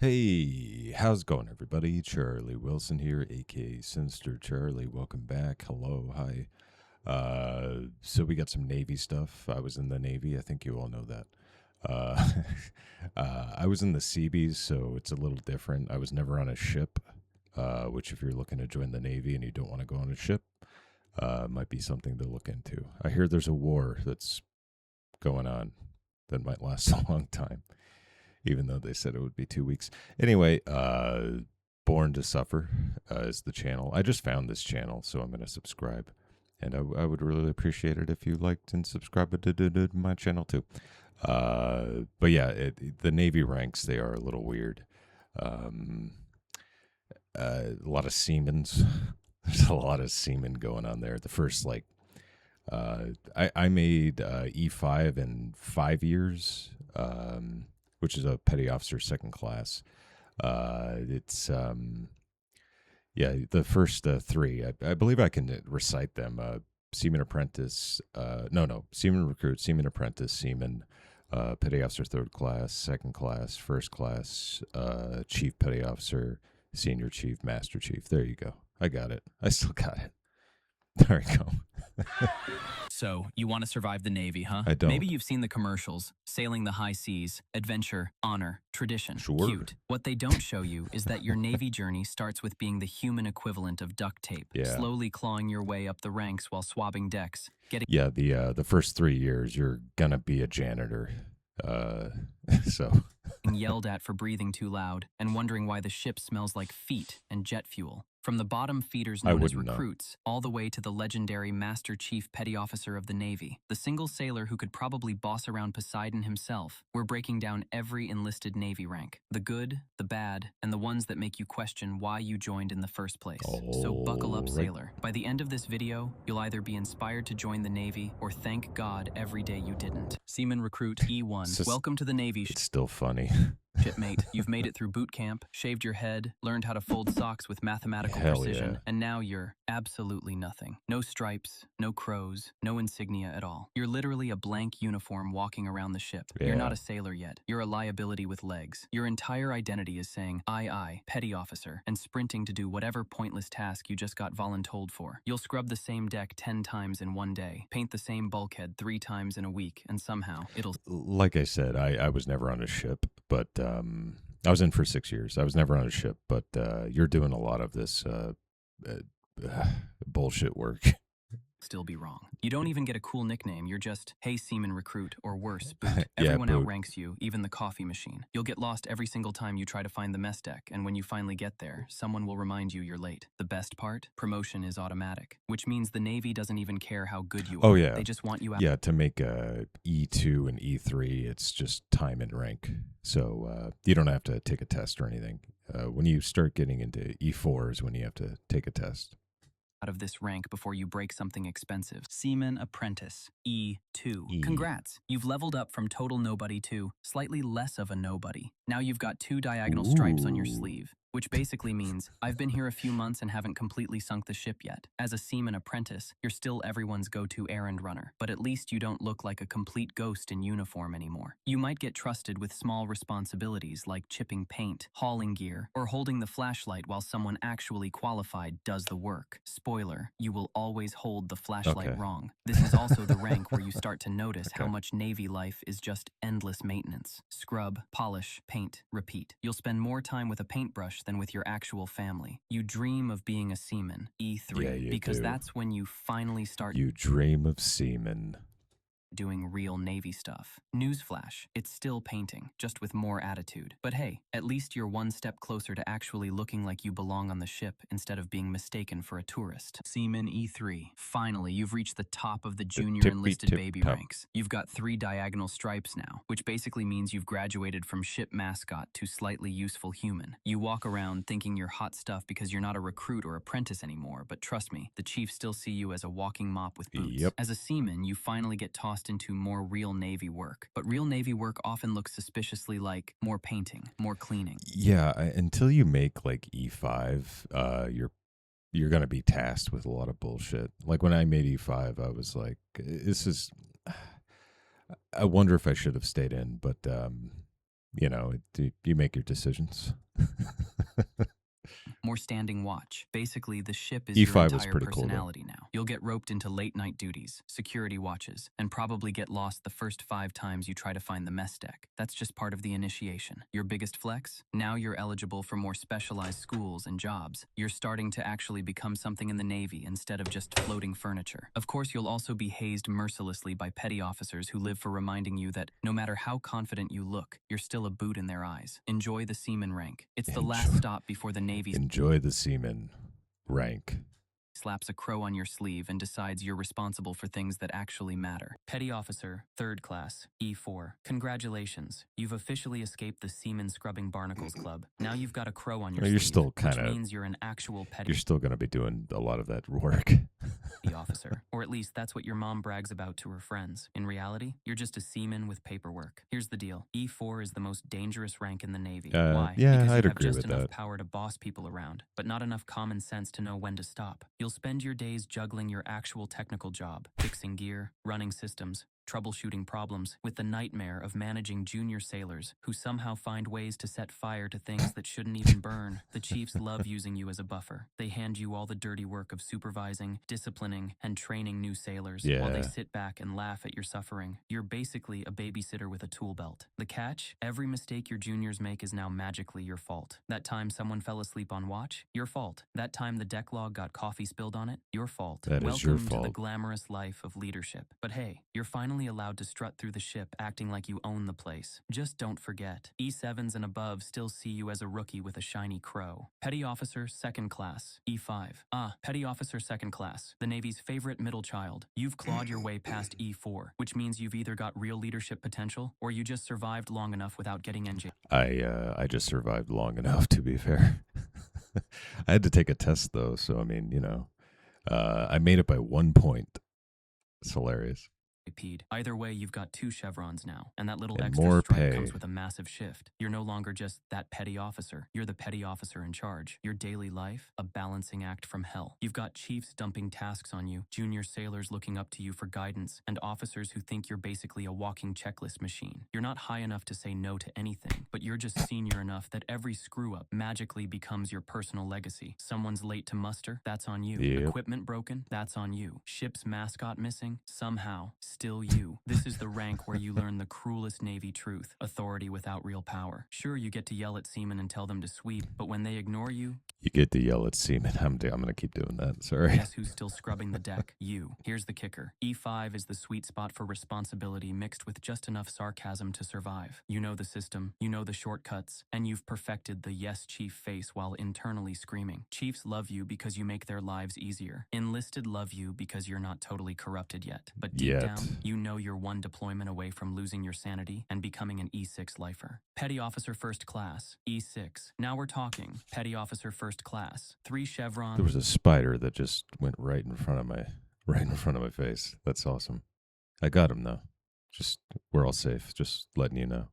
Hey, how's it going, everybody? Charlie Wilson here, aka Sinister Charlie. Welcome back. Hello, hi. So we got some Navy stuff. I was in the Navy. I think you all know that. Uh, I was in the Seabees, so it's a little different. I was never on a ship, which, if you're looking to join the Navy and you don't want to go on a ship, might be something to look into. I hear there's a war that's going on that might last a long time, even though they said it would be 2 weeks. Anyway, Born to Suffer is the channel. I just found this channel, so I'm going to subscribe. And I would really appreciate it if you liked and subscribed to my channel too. But yeah, the Navy ranks, they are a little weird. Um, a lot of Siemens. There's a lot of seamen going on there. The first, I made E5 in 5 years. Which is a petty officer second class. It's yeah, the first three. I believe I can recite them. Seaman apprentice. No. Seaman recruit. Seaman apprentice. Seaman. Petty officer third class, second class, first class, chief petty officer, senior chief, master chief. There you go. I got it. I still got it. There we go. So, you want to survive the Navy, huh? I don't. Maybe you've seen the commercials. Sailing the high seas, adventure, honor, tradition. Sure. Cute. What they don't show you is that your Navy journey starts with being the human equivalent of duct tape. Yeah. Slowly clawing your way up the ranks while swabbing decks. Yeah, the first 3 years you're gonna be a janitor. So Yelled at for breathing too loud, and wondering why the ship smells like feet and jet fuel. From the bottom feeders known as wouldn't know. recruits, all the way to the legendary Master Chief Petty Officer of the Navy, the single sailor who could probably boss around Poseidon himself, we're breaking down every enlisted Navy rank. The good, the bad, and the ones that make you question why you joined in the first place. So buckle up, sailor. By the end of this video, you'll either be inspired to join the Navy or thank God every day you didn't. Seaman Recruit E1, welcome to the Navy. It's still funny. Shipmate, you've made it through boot camp, shaved your head, learned how to fold socks with mathematical precision, yeah. and now you're absolutely nothing. No stripes, no crows, no insignia at all. You're literally a blank uniform walking around the ship. Yeah. You're not a sailor yet. You're a liability with legs. Your entire identity is saying, I, petty officer, and sprinting to do whatever pointless task you just got voluntold for. You'll scrub the same deck 10 times in one day, paint the same bulkhead 3 times in a week, and somehow it'll... Like I said, I was never on a ship, but I was in for 6 years. I was never on a ship, but you're doing a lot of this bullshit work. Still be wrong. You don't even get a cool nickname. You're just, hey, Seaman Recruit, or worse, Boot. Yeah, Everyone Boot. outranks you, even the coffee machine. You'll get lost every single time you try to find the mess deck, and when you finally get there, someone will remind you you're late. The best part? Promotion is automatic, which means the Navy doesn't even care how good you are. Oh, yeah. They just want you out. Yeah, to make E2 and E3, it's just time and rank. So you don't have to take a test or anything. When you start getting into E4 is when you have to take a test. Out of this rank before you break something expensive. Seaman Apprentice, E2. Congrats, you've leveled up from total nobody to slightly less of a nobody. Now you've got 2 diagonal stripes on your sleeve, which basically means I've been here a few months and haven't completely sunk the ship yet. As a Seaman Apprentice, you're still everyone's go-to errand runner, but at least you don't look like a complete ghost in uniform anymore. You might get trusted with small responsibilities like chipping paint, hauling gear, or holding the flashlight while someone actually qualified does the work. Spoiler, you will always hold the flashlight wrong. This is also the rank where you start to notice how much Navy life is just endless maintenance. Scrub, polish, paint, repeat. You'll spend more time with a paintbrush than with your actual family. You dream of being a seaman, E3, because that's when you finally start... You dream of seamen. Doing real Navy stuff. Newsflash, it's still painting, just with more attitude. But hey, at least you're one step closer to actually looking like you belong on the ship instead of being mistaken for a tourist. Seaman E3. Finally, you've reached the top of the junior enlisted baby ranks. You've got 3 diagonal stripes now, which basically means you've graduated from ship mascot to slightly useful human. You walk around thinking you're hot stuff because you're not a recruit or apprentice anymore, but trust me, the chiefs still see you as a walking mop with boots. As a seaman, you finally get tossed into more real Navy work. But real Navy work often looks suspiciously like more painting, more cleaning. Yeah, until you make like E5, you're going to be tasked with a lot of bullshit. Like when I made E5, I was like, this is... I wonder if I should have stayed in, but you make your decisions. More standing watch. Basically, the ship is your E5 was entire pretty cool though. personality now. You'll get roped into late night duties, security watches, and probably get lost the first 5 times you try to find the mess deck. That's just part of the initiation. Your biggest flex? Now you're eligible for more specialized schools and jobs. You're starting to actually become something in the Navy instead of just floating furniture. Of course, you'll also be hazed mercilessly by petty officers who live for reminding you that no matter how confident you look, you're still a boot in their eyes. Enjoy the seaman rank. It's the last Enjoy, stop before the Navy enjoy the seaman rank. slaps a crow on your sleeve and decides you're responsible for things that actually matter. Petty Officer, 3rd Class, E4. Congratulations. You've officially escaped the Seaman Scrubbing Barnacles Club. Now you've got a crow on your Well, sleeve, you're still which kind of means you're an actual petty you're still going to be doing a lot of that work. officer. Or at least that's what your mom brags about to her friends. In reality, you're just a seaman with paperwork. Here's the deal. E4 is the most dangerous rank in the Navy. Why? Yeah, Because you I'd have agree just with enough that. power to boss people around, but not enough common sense to know when to stop. You'll spend your days juggling your actual technical job, fixing gear, running systems, troubleshooting problems, with the nightmare of managing junior sailors who somehow find ways to set fire to things that shouldn't even burn. The chiefs love using you as a buffer. They hand you all the dirty work of supervising, disciplining, and training new sailors while they Yeah. sit back and laugh at your suffering. You're basically a babysitter with a tool belt. The catch? Every mistake your juniors make is now magically your fault. That time someone fell asleep on watch? Your fault. That time the deck log got coffee spilled on it? Your fault. That is Welcome your to the fault. glamorous life of leadership. But hey, you're finally allowed to strut through the ship acting like you own the place. Just don't forget, E7s and above still see you as a rookie with a shiny crow. Petty Officer, 2nd Class, E5. Petty Officer, 2nd Class, the Navy's favorite middle child. You've clawed your way past E4, which means you've either got real leadership potential or you just survived long enough without getting NJ. I just survived long enough, to be fair. I had to take a test though, so I mean, I made it by 1 point. It's hilarious. Peed. Either way, you've got 2 chevrons now, and that little And extra more stripe pay. comes with a massive shift. You're no longer just that petty officer. You're the petty officer in charge. Your daily life, a balancing act from hell. You've got chiefs dumping tasks on you, junior sailors looking up to you for guidance, and officers who think you're basically a walking checklist machine. You're not high enough to say no to anything, but you're just senior enough that every screw-up magically becomes your personal legacy. Someone's late to muster? That's on you. Yep. Equipment broken? That's on you. Ship's mascot missing? Somehow. Still you. This is the rank where you learn the cruelest Navy truth, authority without real power. Sure, you get to yell at seamen and tell them to sweep, but when they ignore you, You get to yell at seamen. I'm going to keep doing that. Sorry. guess who's still scrubbing the deck? You. Here's the kicker. E5 is the sweet spot for responsibility mixed with just enough sarcasm to survive. You know the system, you know the shortcuts, and you've perfected the yes chief face while internally screaming. Chiefs love you because you make their lives easier. Enlisted love you because you're not totally corrupted yet. But deep Yet. down, you know you're one deployment away from losing your sanity and becoming an E6 lifer. Petty Officer 1st Class, E6. Now we're talking. Petty Officer 1st Class. 3 chevrons. There was a spider that just went right in front of my face. That's awesome. I got him though. Just we're all safe. Just letting you know.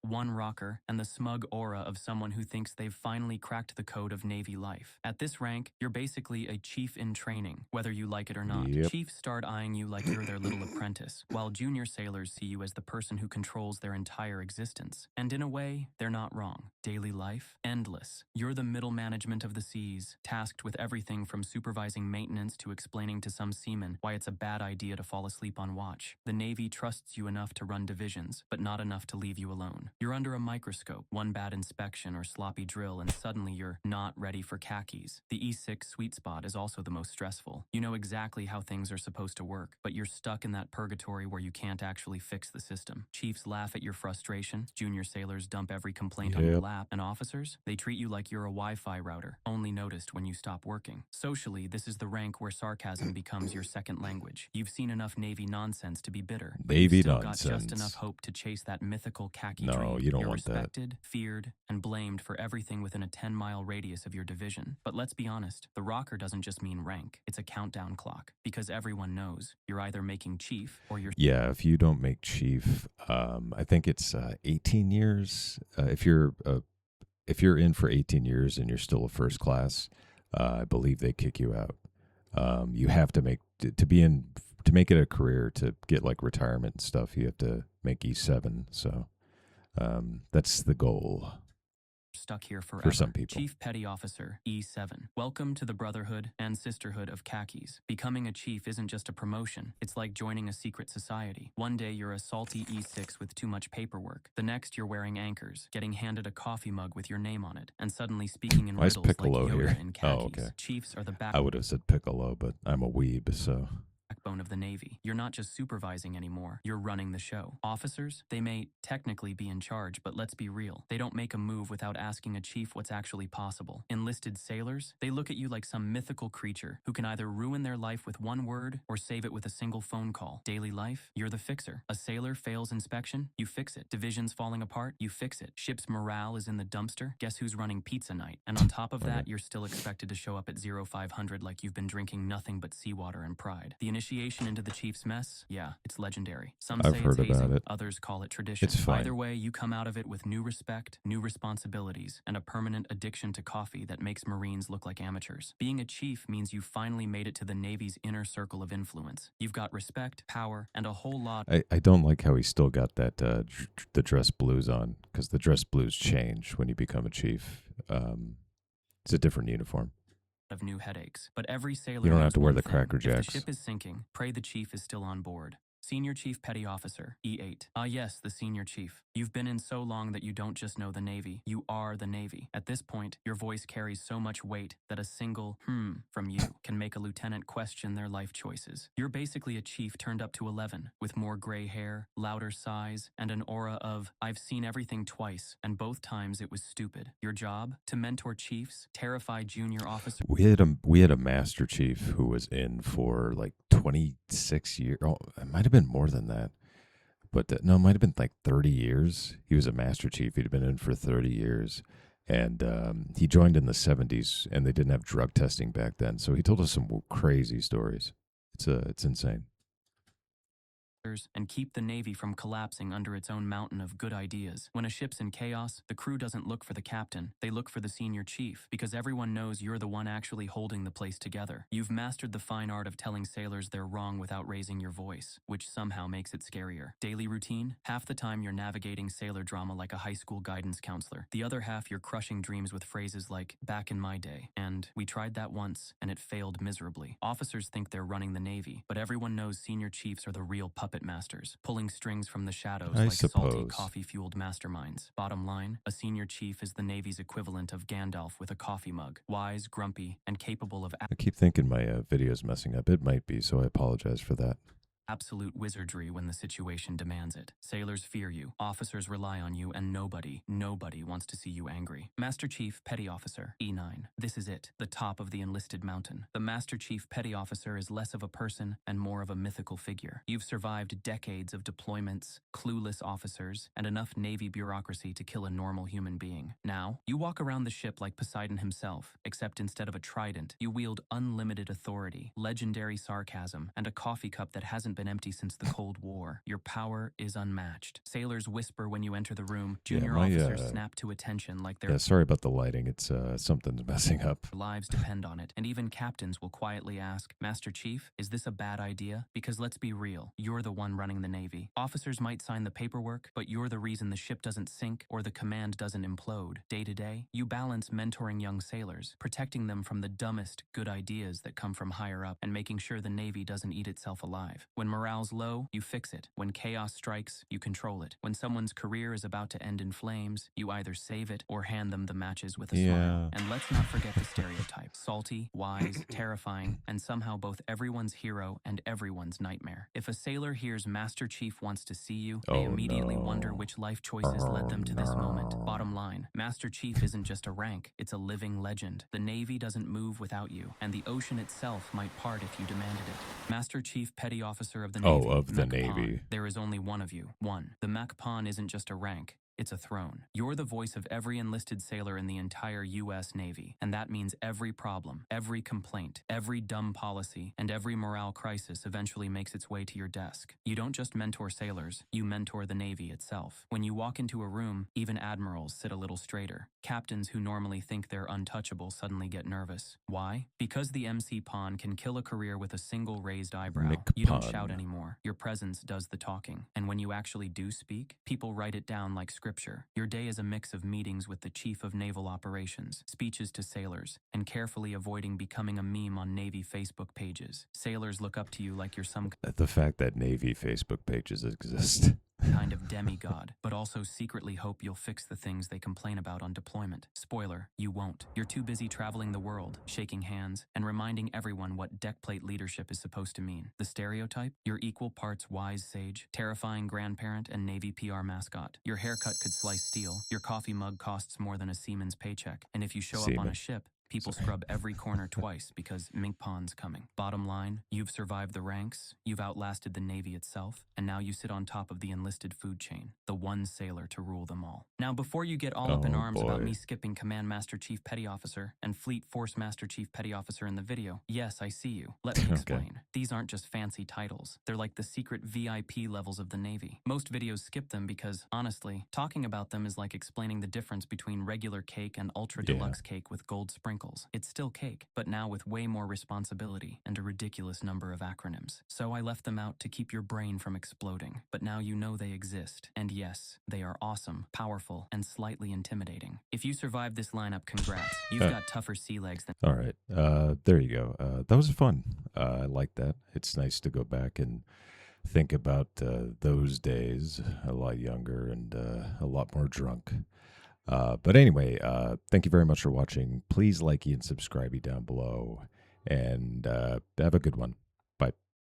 1 rocker, and the smug aura of someone who thinks they've finally cracked the code of Navy life. At this rank, you're basically a chief in training, whether you like it or not. Yep. Chiefs start eyeing you like you're their little apprentice, while junior sailors see you as the person who controls their entire existence. And in a way, they're not wrong. Daily life? Endless. You're the middle management of the seas, tasked with everything from supervising maintenance to explaining to some seaman why it's a bad idea to fall asleep on watch. The Navy trusts you enough to run divisions, but not enough to leave you alone. You're under a microscope, one bad inspection or sloppy drill, and suddenly you're not ready for khakis. The E6 sweet spot is also the most stressful. You know exactly how things are supposed to work, but you're stuck in that purgatory where you can't actually fix the system. Chiefs laugh at your frustration, junior sailors dump every complaint on your Yep. lap, and officers, they treat you like you're a Wi-Fi router, only noticed when you stop working. Socially, this is the rank where sarcasm becomes your second language. You've seen enough Navy nonsense to be bitter, but Navy you've still got nonsense. just enough hope to chase that mythical khaki No, dream. you don't You're want that. respected, feared, and blamed for everything within a 10-mile radius of your division. But let's be honest, the rocker doesn't just mean rank, it's a countdown clock, because everyone knows you're either making chief or you're Yeah, if you don't make chief, I think it's 18 years. If you're in for 18 years and you're still a 1st class, I believe they kick you out. You have to make to make it a career, to get like retirement and stuff. You have to make E7. So That's the goal Stuck here for some forever. people. Chief Petty Officer, E7. Welcome to the brotherhood and sisterhood of khakis. Becoming a chief isn't just a promotion, it's like joining a secret society. One day you're a salty E6 with too much paperwork. The next you're wearing anchors, getting handed a coffee mug with your name on it, and suddenly speaking in Why is riddles like Piccolo Yoda here? in Oh, khakis. okay. Chiefs are the I would have said Piccolo, but I'm a weeb, so backbone of the Navy. You're not just supervising anymore, you're running the show. Officers, they may technically be in charge, but let's be real. They don't make a move without asking a chief what's actually possible. Enlisted sailors, they look at you like some mythical creature who can either ruin their life with one word or save it with a single phone call. Daily life, you're the fixer. A sailor fails inspection, you fix it. Divisions falling apart, you fix it. Ship's morale is in the dumpster, guess who's running pizza night? And on top of that, you're still expected to show up at 0500 like you've been drinking nothing but seawater and pride. The initiation into the chief's mess, yeah, it's legendary. Some I've say heard it's hazing, about it. others call it tradition. It's fine. Either way, you come out of it with new respect, new responsibilities, and a permanent addiction to coffee that makes Marines look like amateurs. Being a chief means you finally made it to the Navy's inner circle of influence. You've got respect, power, and a whole lot I don't like how he still got that the dress blues on, because the dress blues change when you become a chief. It's a different uniform. of new headaches. But every sailor You don't knows have to wear one the thing. Cracker If the Jacks. ship is sinking, pray the chief is still on board. Senior Chief Petty Officer, E8. Ah yes, the Senior Chief. You've been in so long that you don't just know the Navy, you are the Navy. At this point, your voice carries so much weight that a single from you can make a lieutenant question their life choices. You're basically a chief turned up to 11, with more gray hair, louder sighs, and an aura of, I've seen everything twice, and both times it was stupid. Your job? To mentor chiefs, terrify junior officers. We had a Master Chief who was in for like 26 years. Oh, it might have been more than that. But no, it might have been like 30 years. He was a Master Chief. He'd been in for 30 years. And he joined in the 70s, and they didn't have drug testing back then. So he told us some crazy stories. It's insane. And keep the Navy from collapsing under its own mountain of good ideas. When a ship's in chaos, the crew doesn't look for the captain. They look for the senior chief, because everyone knows you're the one actually holding the place together. You've mastered the fine art of telling sailors they're wrong without raising your voice, which somehow makes it scarier. Daily routine? Half the time you're navigating sailor drama like a high school guidance counselor. The other half you're crushing dreams with phrases like, back in my day, and we tried that once, and it failed miserably. Officers think they're running the Navy, but everyone knows senior chiefs are the real puppet masters, pulling strings from the shadows I like salty suppose. coffee-fueled masterminds. Bottom line, a senior chief is the Navy's equivalent of Gandalf with a coffee mug. Wise, grumpy, and capable of I keep thinking my video's messing up. It might be, so I apologize for that. absolute wizardry when the situation demands it. Sailors fear you, officers rely on you, and nobody wants to see you angry. Master Chief Petty Officer, E9. This is it, the top of the enlisted mountain. The Master Chief Petty Officer is less of a person and more of a mythical figure. You've survived decades of deployments, clueless officers, and enough Navy bureaucracy to kill a normal human being. Now, you walk around the ship like Poseidon himself, except instead of a trident, you wield unlimited authority, legendary sarcasm, and a coffee cup that hasn't been empty since the Cold War. Your power is unmatched. Sailors whisper when you enter the room. Junior officers snap to attention like their sorry about the lighting. It's something's messing up. lives depend on it. And even captains will quietly ask, Master Chief, is this a bad idea? Because let's be real, you're the one running the Navy. Officers might sign the paperwork, but you're the reason the ship doesn't sink or the command doesn't implode. Day to day, you balance mentoring young sailors, protecting them from the dumbest good ideas that come from higher up, and making sure the Navy doesn't eat itself alive. When morale's low, you fix it. When chaos strikes, you control it. When someone's career is about to end in flames, you either save it or hand them the matches with a smile. And let's not forget the stereotype. Salty, wise, terrifying, and somehow both everyone's hero and everyone's nightmare. If a sailor hears Master Chief wants to see you, they immediately wonder which life choices led them to this moment. Bottom line, Master Chief isn't just a rank, it's a living legend. The Navy doesn't move without you, and the ocean itself might part if you demanded it. Master Chief Petty Officer of the Navy. Of the Mech Navy. Pawn. There is only one of you. One. The Mech Pawn isn't just a rank. It's a throne. You're the voice of every enlisted sailor in the entire U.S. Navy, and that means every problem, every complaint, every dumb policy, and every morale crisis eventually makes its way to your desk. You don't just mentor sailors, you mentor the Navy itself. When you walk into a room, even admirals sit a little straighter. Captains who normally think they're untouchable suddenly get nervous. Why? Because the MC Pawn can kill a career with a single raised eyebrow. You don't shout anymore. Your presence does the talking. And when you actually do speak, people write it down like script scripture. Your day is a mix of meetings with the Chief of Naval Operations, speeches to sailors, and carefully avoiding becoming a meme on Navy Facebook pages. Sailors look up to you like you're some The fact that Navy Facebook pages exist. kind of demigod, but also secretly hope you'll fix the things they complain about on deployment. Spoiler, you won't. You're too busy traveling the world, shaking hands, and reminding everyone what deckplate leadership is supposed to mean. The stereotype? You're equal parts wise sage, terrifying grandparent, and Navy PR mascot. Your haircut could slice steel, your coffee mug costs more than a seaman's paycheck, and if you show up on a Seaman. ship, people Sorry. scrub every corner twice because mink pond's coming. Bottom line, you've survived the ranks, you've outlasted the Navy itself, and now you sit on top of the enlisted food chain, the one sailor to rule them all. Now, before you get all up in Oh arms about boy. me skipping Command Master Chief Petty Officer and Fleet Force Master Chief Petty Officer in the video, yes, I see you. Let me Okay. explain. These aren't just fancy titles. They're like the secret VIP levels of the Navy. Most videos skip them because, honestly, talking about them is like explaining the difference between regular cake and ultra Yeah. deluxe cake with gold sprinkles. It's still cake, but now with way more responsibility and a ridiculous number of acronyms. So I left them out to keep your brain from exploding. But now you know they exist. And yes, they are awesome, powerful, and slightly intimidating. If you survive this lineup, congrats. You've got tougher sea legs than... All right. There you go. That was fun. I like that. It's nice to go back and think about those days, a lot younger and a lot more drunk. But anyway, thank you very much for watching. Please like and subscribe down below, and have a good one.